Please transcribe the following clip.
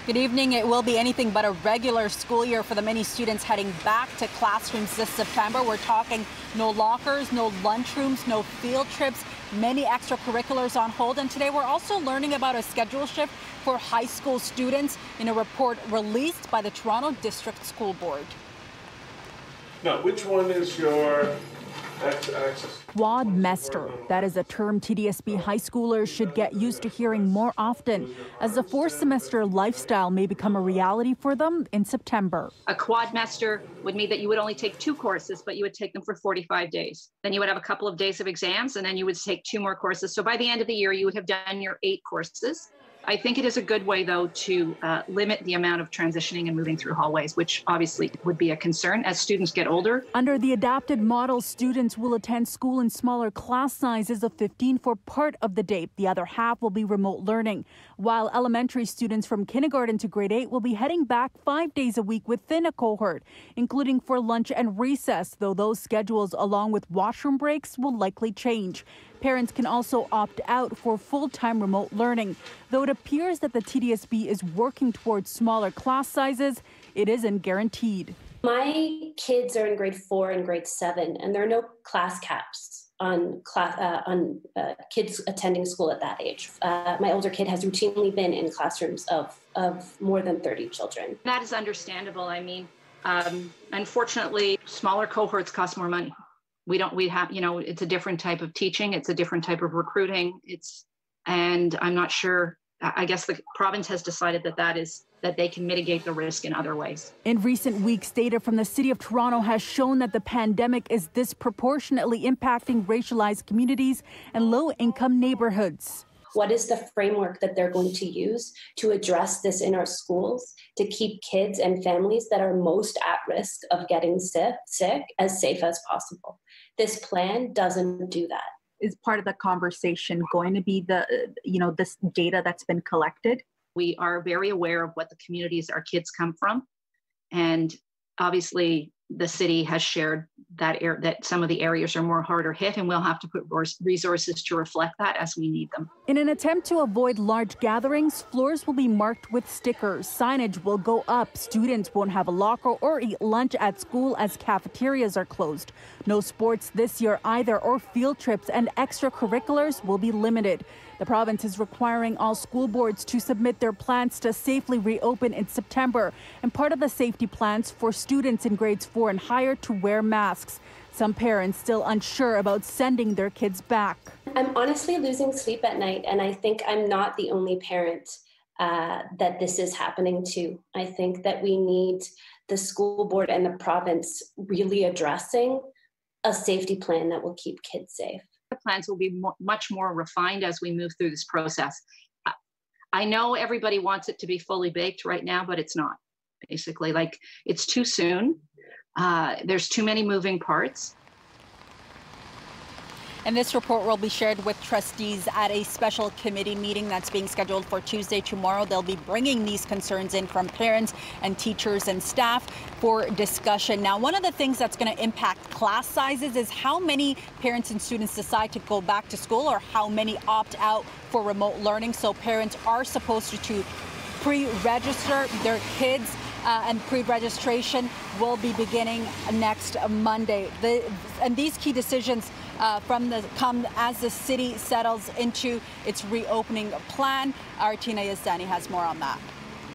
Good evening. It will be anything but a regular school year for the many students heading back to classrooms this September. We're talking no lockers, no lunchrooms, no field trips, many extracurriculars on hold. And today we're also learning about a schedule shift for high school students in a report released by the Toronto District School Board. Now, which one is your access? Quadmester. That is a term TDSB high schoolers should get used to hearing more often, as the four-semester lifestyle may become a reality for them in September. A quadmester would mean that you would only take 2 courses, but you would take them for 45 days. Then you would have a couple of days of exams, and then you would take 2 more courses. So by the end of the year, you would have done your 8 courses. I think it is a good way, though, to limit the amount of transitioning and moving through hallways, which obviously would be a concern as students get older. Under the adapted model, students will attend school in smaller class sizes of 15 for part of the day. The other half will be remote learning, while elementary students from kindergarten to grade 8 will be heading back 5 days a week within a cohort, including for lunch and recess, though those schedules, along with washroom breaks, will likely change. Parents can also opt out for full-time remote learning. Though it appears that the TDSB is working towards smaller class sizes, it isn't guaranteed. My kids are in grade 4 and grade 7, and there are no class caps on kids attending school at that age. My older kid has routinely been in classrooms of more than 30 children. That is understandable. I mean, unfortunately, smaller cohorts cost more money. It's a different type of teaching. It's a different type of recruiting. And I'm not sure, I guess the province has decided that they can mitigate the risk in other ways. In recent weeks, data from the City of Toronto has shown that the pandemic is disproportionately impacting racialized communities and low-income neighborhoods. What is the framework that they're going to use to address this in our schools to keep kids and families that are most at risk of getting sick as safe as possible? This plan doesn't do that. Is part of the conversation going to be this data that's been collected? We are very aware of what the communities our kids come from, and obviously the city has shared that some of the areas are more harder hit, and we'll have to put resources to reflect that as we need them. In an attempt to avoid large gatherings, floors will be marked with stickers. Signage will go up. Students won't have a locker or eat lunch at school as cafeterias are closed. No sports this year either, or field trips, and extracurriculars will be limited. The province is requiring all school boards to submit their plans to safely reopen in September, and part of the safety plans for students in grades 4 and higher to wear masks. Some parents still unsure about sending their kids back. I'm honestly losing sleep at night, and I think I'm not the only parent that this is happening to. I think that we need the school board and the province really addressing a safety plan that will keep kids safe. The plans will be much more refined as we move through this process. I know everybody wants it to be fully baked right now, but it's not. Basically, it's too soon. There's too many moving parts. And this report will be shared with trustees at a special committee meeting that's being scheduled for Tuesday tomorrow. They'll be bringing these concerns in from parents and teachers and staff for discussion. Now, one of the things that's going to impact class sizes is how many parents and students decide to go back to school, or how many opt out for remote learning. So parents are supposed to pre-register their kids, and pre-registration will be beginning next Monday. And these key decisions come as the city settles into its reopening plan. Our Tina Yazdani has more on that.